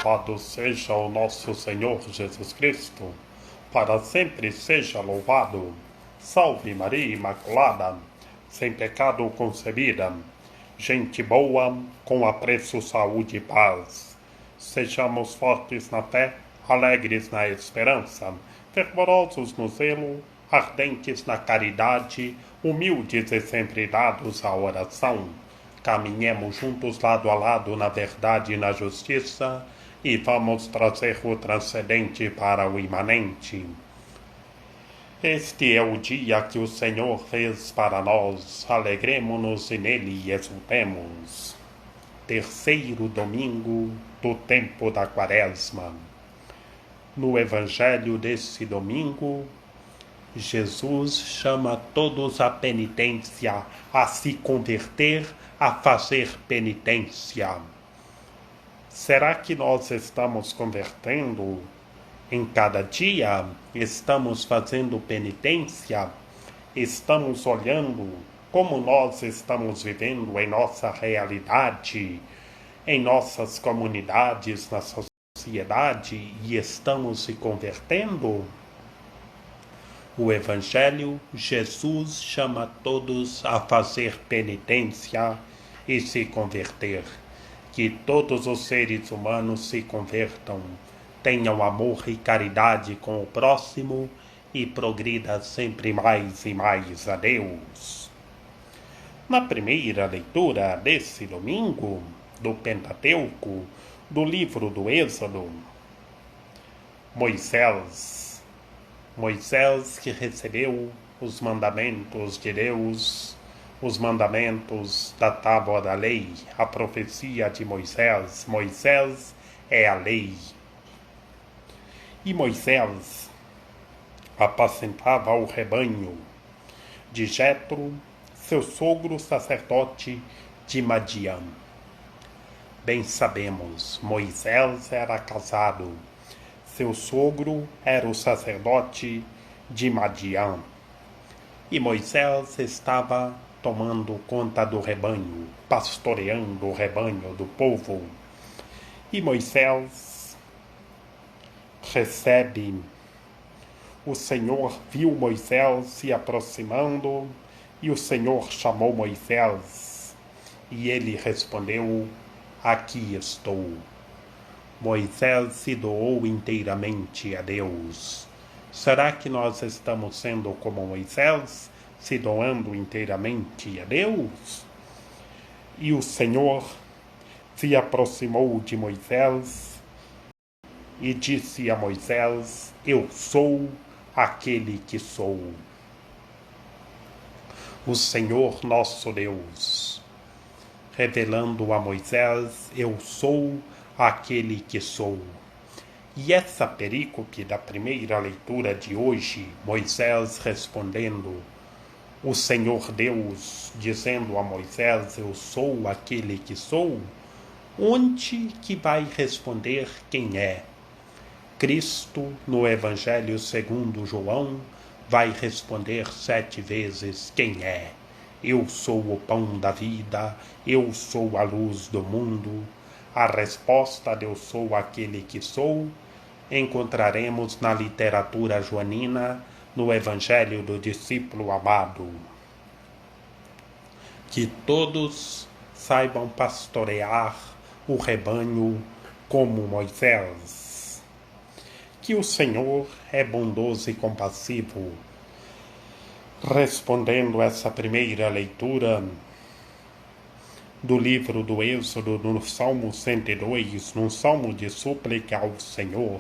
Louvado seja o nosso Senhor Jesus Cristo, para sempre seja louvado. Salve Maria Imaculada, sem pecado concebida, gente boa, com apreço, saúde e paz. Sejamos fortes na fé, alegres na esperança, fervorosos no zelo, ardentes na caridade, humildes e sempre dados à oração. Caminhemos juntos lado a lado na verdade e na justiça e vamos trazer o transcendente para o imanente. Este é o dia que o Senhor fez para nós, alegremo-nos e nele exultemos. Terceiro domingo do tempo da Quaresma. No Evangelho desse domingo, Jesus chama todos à penitência, a se converter, a fazer penitência. Será que nós estamos convertendo em cada dia? Estamos fazendo penitência? Estamos olhando como nós estamos vivendo em nossa realidade, em nossas comunidades, na sociedade, e estamos se convertendo? O Evangelho, Jesus chama todos a fazer penitência e se converter. Que todos os seres humanos se convertam, tenham amor e caridade com o próximo e progrida sempre mais e mais a Deus. Na primeira leitura desse domingo, do Pentateuco, do livro do Êxodo, Moisés que recebeu os mandamentos de Deus, os mandamentos da tábua da lei, a profecia de Moisés. Moisés é a lei. E Moisés apacentava o rebanho de Jetro, seu sogro sacerdote de Madiã. Bem sabemos, Moisés era casado. Seu sogro era o sacerdote de Madiã. E Moisés estava tomando conta do rebanho, pastoreando o rebanho do povo. E Moisés recebe. O Senhor viu Moisés se aproximando e o Senhor chamou Moisés. E ele respondeu: aqui estou. Moisés se doou inteiramente a Deus. Será que nós estamos sendo como Moisés, se doando inteiramente a Deus? E o Senhor se aproximou de Moisés e disse a Moisés: eu sou aquele que sou. O Senhor nosso Deus, revelando a Moisés: eu sou aquele que sou. E essa perícope da primeira leitura de hoje, Moisés respondendo, o Senhor Deus dizendo a Moisés: eu sou aquele que sou, onde que vai responder quem é? Cristo, no Evangelho segundo João, vai responder 7 vezes quem é. Eu sou o pão da vida, eu sou a luz do mundo. A resposta de eu sou aquele que sou encontraremos na literatura joanina, no Evangelho do discípulo amado. Que todos saibam pastorear o rebanho como Moisés. Que o Senhor é bondoso e compassivo. Respondendo essa primeira leitura do livro do Êxodo, no Salmo 102, num salmo de súplica ao Senhor,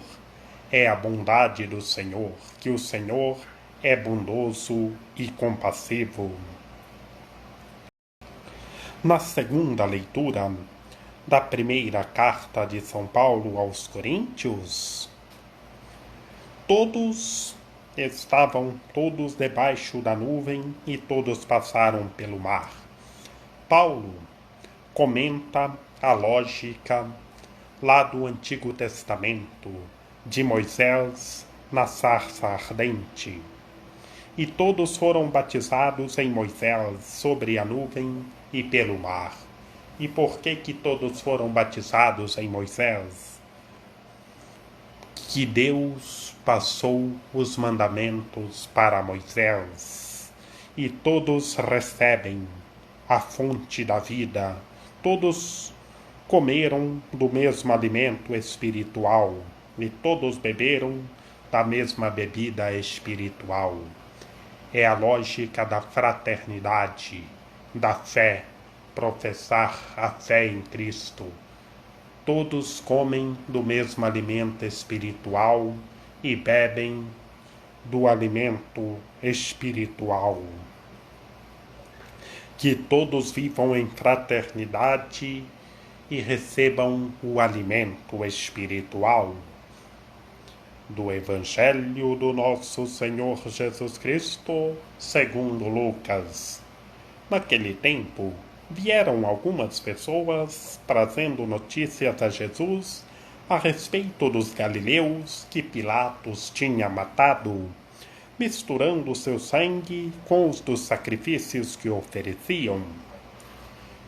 é a bondade do Senhor, que o Senhor é bondoso e compassivo. Na segunda leitura da primeira carta de São Paulo aos Coríntios, todos estavam debaixo da nuvem e todos passaram pelo mar. Paulo comenta a lógica lá do Antigo Testamento de Moisés na sarça ardente. E todos foram batizados em Moisés sobre a nuvem e pelo mar. E por que todos foram batizados em Moisés? que Deus passou os mandamentos para Moisés e todos recebem a fonte da vida, todos comeram do mesmo alimento espiritual e todos beberam da mesma bebida espiritual. É a lógica da fraternidade, da fé, professar a fé em Cristo. Todos comem do mesmo alimento espiritual e bebem do alimento espiritual. Que todos vivam em fraternidade e recebam o alimento espiritual do Evangelho do nosso Senhor Jesus Cristo, segundo Lucas. Naquele tempo, vieram algumas pessoas trazendo notícias a Jesus a respeito dos galileus que Pilatos tinha matado, misturando seu sangue com os dos sacrifícios que ofereciam.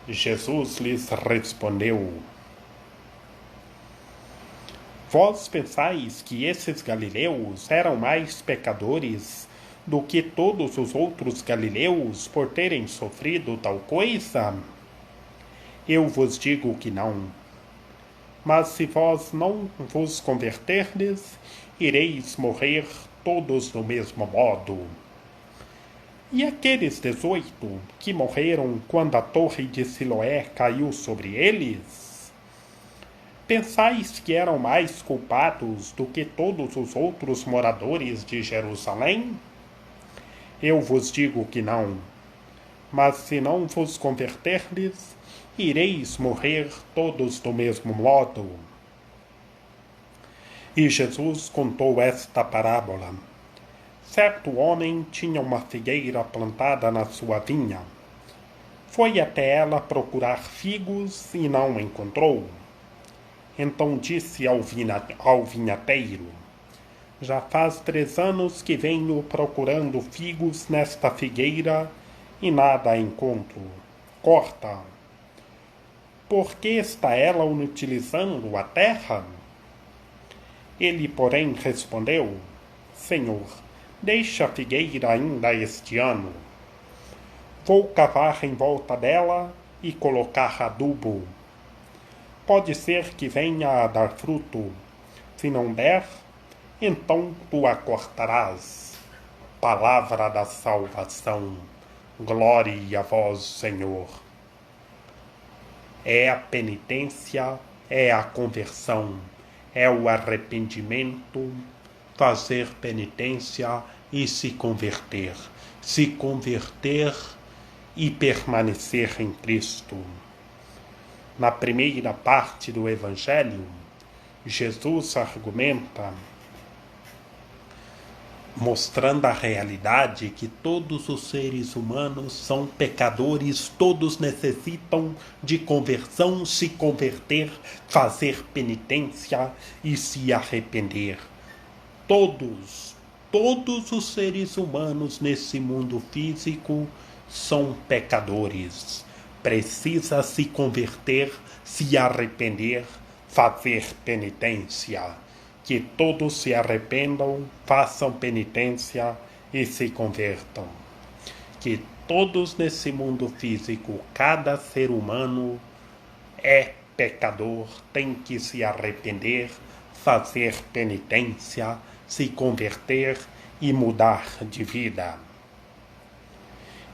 Jesus lhes respondeu: Vós pensais que esses galileus eram mais pecadores do que todos os outros galileus por terem sofrido tal coisa? Eu vos digo que não. Mas se vós não vos converterdes, ireis morrer todos do mesmo modo. E aqueles 18 que morreram quando a torre de Siloé caiu sobre eles? Pensais que eram mais culpados do que todos os outros moradores de Jerusalém? Eu vos digo que não. Mas se não vos converterdes, ireis morrer todos do mesmo modo. E Jesus contou esta parábola. Certo homem tinha uma figueira plantada na sua vinha. Foi até ela procurar figos e não encontrou. Então disse ao vinhateiro: Já faz 3 anos que venho procurando figos nesta figueira e nada encontro. Corta. Por que está ela inutilizando a terra? Ele, porém, respondeu: Senhor, deixa a figueira ainda este ano. Vou cavar em volta dela e colocar adubo. Pode ser que venha a dar fruto. Se não der, então tu a cortarás. Palavra da salvação. Glória a vós, Senhor. É a penitência, é a conversão, é o arrependimento, fazer penitência e se converter. Se converter e permanecer em Cristo. Na primeira parte do Evangelho, Jesus argumenta, mostrando a realidade que todos os seres humanos são pecadores, todos necessitam de conversão, se converter, fazer penitência e se arrepender. Todos os seres humanos nesse mundo físico são pecadores. Precisa se converter, se arrepender, fazer penitência. Que todos se arrependam, façam penitência e se convertam. Que todos nesse mundo físico, cada ser humano é pecador, tem que se arrepender, fazer penitência, se converter e mudar de vida.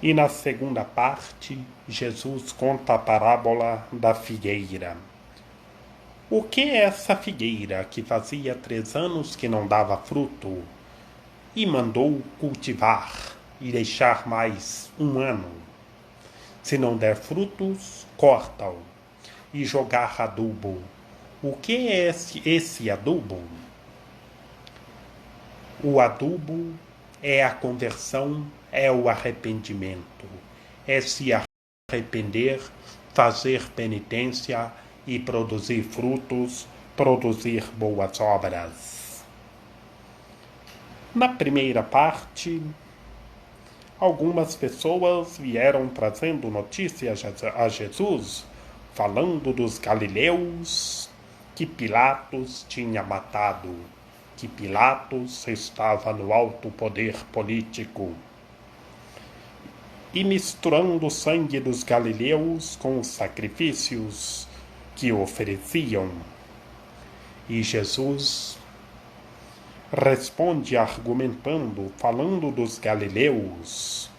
E na segunda parte, Jesus conta a parábola da figueira. O que é essa figueira que fazia 3 anos que não dava fruto e mandou cultivar e deixar mais 1 ano? Se não der frutos, corta-o e jogar adubo. O que é esse adubo? O adubo é a conversão, é o arrependimento. É se arrepender, fazer penitência e produzir frutos, produzir boas obras. Na primeira parte, algumas pessoas vieram trazendo notícias a Jesus, falando dos galileus que Pilatos tinha matado. que Pilatos estava no alto poder político e misturando o sangue dos galileus com os sacrifícios que ofereciam. E Jesus responde argumentando, falando dos galileus.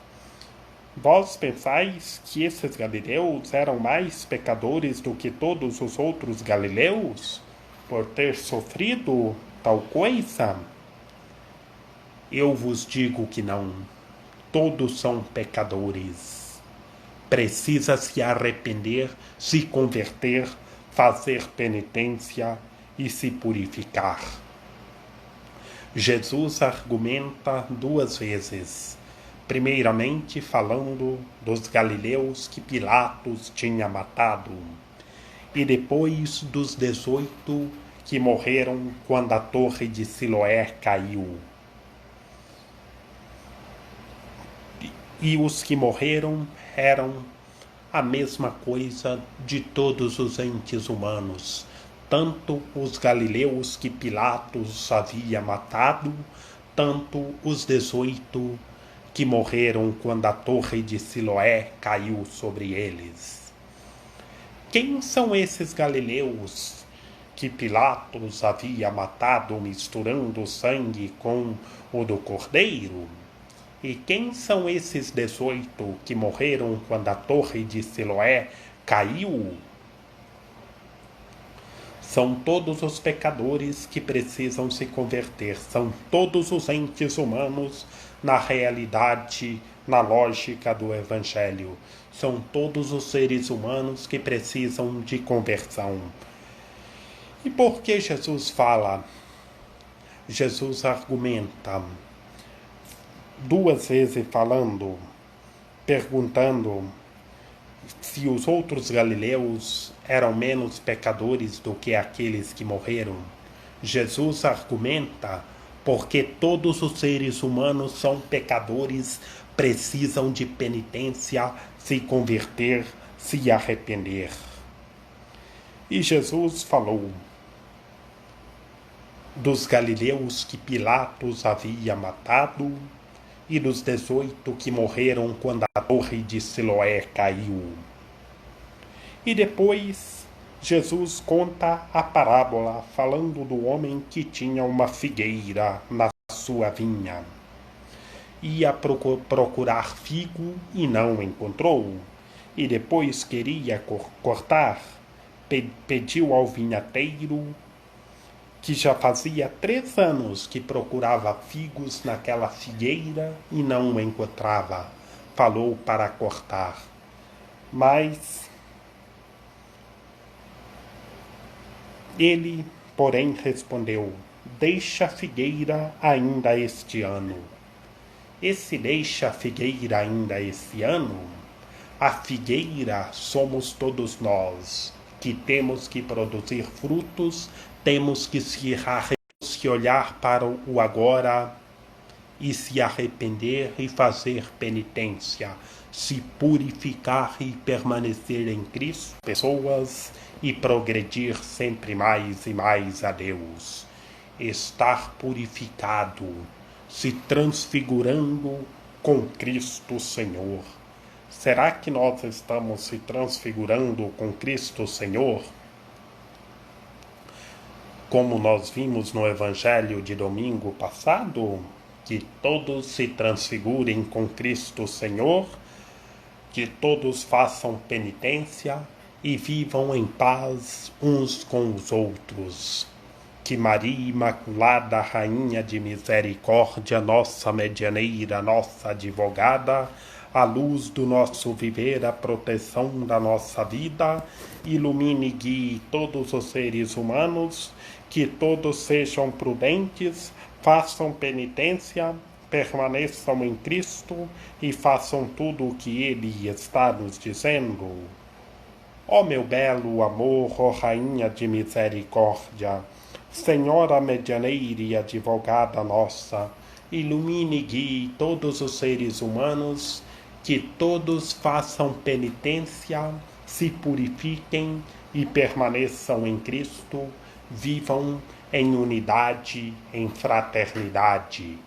Vós pensais que esses galileus eram mais pecadores do que todos os outros galileus por ter sofrido tal coisa? Eu vos digo que não. Todos são pecadores. Precisa se arrepender, se converter, fazer penitência e se purificar. Jesus argumenta duas vezes. Primeiramente falando dos galileus que Pilatos tinha matado. E depois dos 18 que morreram quando a torre de Siloé caiu. E os que morreram eram a mesma coisa de todos os entes humanos. Tanto os galileus que Pilatos havia matado, tanto os 18 que morreram quando a torre de Siloé caiu sobre eles. Quem são esses galileus que Pilatos havia matado misturando o sangue com o do cordeiro? E quem são esses 18 que morreram quando a torre de Siloé caiu? São todos os pecadores que precisam se converter, são todos os entes humanos na realidade, na lógica do Evangelho. São todos os seres humanos que precisam de conversão. E por que Jesus fala? Jesus argumenta, duas vezes falando, perguntando se os outros galileus eram menos pecadores do que aqueles que morreram. Jesus argumenta porque todos os seres humanos são pecadores, precisam de penitência, se converter, se arrepender. E Jesus falou dos galileus que Pilatos havia matado e dos 18 que morreram quando a torre de Siloé caiu. E depois Jesus conta a parábola falando do homem que tinha uma figueira na sua vinha. Ia procurar figo e não encontrou. E depois queria cortar, pediu ao vinhateiro, que já fazia 3 anos que procurava figos naquela figueira e não o encontrava. Falou para cortar. Mas ele, porém, respondeu: deixa a figueira ainda este ano. E se deixa a figueira ainda este ano, a figueira somos todos nós, que temos que produzir frutos, temos que olhar para o agora e se arrepender e fazer penitência, se purificar e permanecer em Cristo, pessoas, e progredir sempre mais e mais a Deus. Estar purificado, se transfigurando com Cristo Senhor. Será que nós estamos se transfigurando com Cristo Senhor? Como nós vimos no Evangelho de domingo passado, que todos se transfigurem com Cristo Senhor, que todos façam penitência e vivam em paz uns com os outros. Que Maria Imaculada, Rainha de Misericórdia, nossa medianeira, nossa advogada, a luz do nosso viver, a proteção da nossa vida, ilumine e guie todos os seres humanos, que todos sejam prudentes, façam penitência, permaneçam em Cristo e façam tudo o que Ele está nos dizendo. Ó meu belo amor, ó Rainha de Misericórdia, Senhora medianeira e advogada nossa, ilumine e guie todos os seres humanos, que todos façam penitência, se purifiquem e permaneçam em Cristo, vivam em unidade, em fraternidade.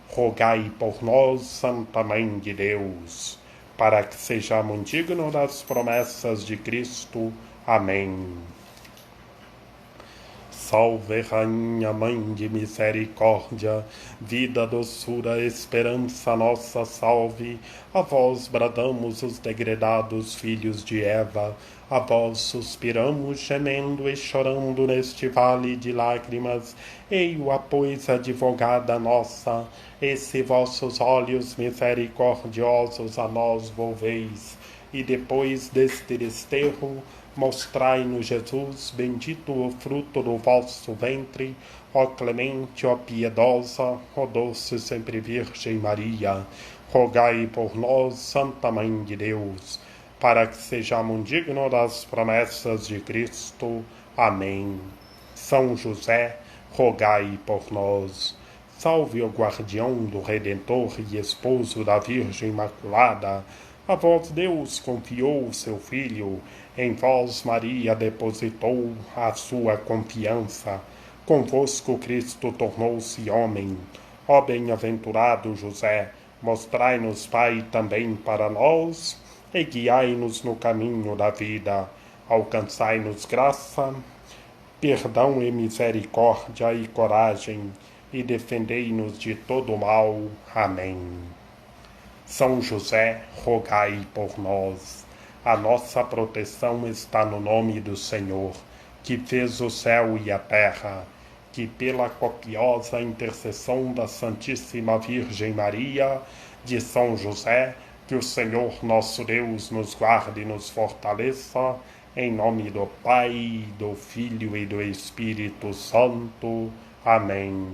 Rogai por nós, Santa Mãe de Deus, para que sejamos dignos das promessas de Cristo. Amém. Salve, Rainha, Mãe de Misericórdia, vida, doçura, esperança nossa, salve. A vós bradamos os degredados filhos de Eva, a vós suspiramos, gemendo e chorando neste vale de lágrimas. Ei-o, pois, advogada nossa, e se vossos olhos misericordiosos a nós volveis, e depois deste desterro, mostrai-nos Jesus, bendito o fruto do vosso ventre, ó clemente, ó piedosa, ó doce sempre Virgem Maria. Rogai por nós, Santa Mãe de Deus, para que sejamos dignos das promessas de Cristo. Amém. São José, rogai por nós. Salve o guardião do Redentor e esposo da Virgem Imaculada. A vós Deus confiou o seu Filho, em vós Maria depositou a sua confiança. Convosco Cristo tornou-se homem. Ó bem-aventurado José, mostrai-nos, Pai, também para nós, e guiai-nos no caminho da vida. Alcançai-nos graça, perdão e misericórdia e coragem, e defendei-nos de todo mal. Amém. São José, rogai por nós. A nossa proteção está no nome do Senhor, que fez o céu e a terra, que pela copiosa intercessão da Santíssima Virgem Maria, de São José, que o Senhor nosso Deus nos guarde e nos fortaleça, em nome do Pai, do Filho e do Espírito Santo. Amém.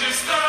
Está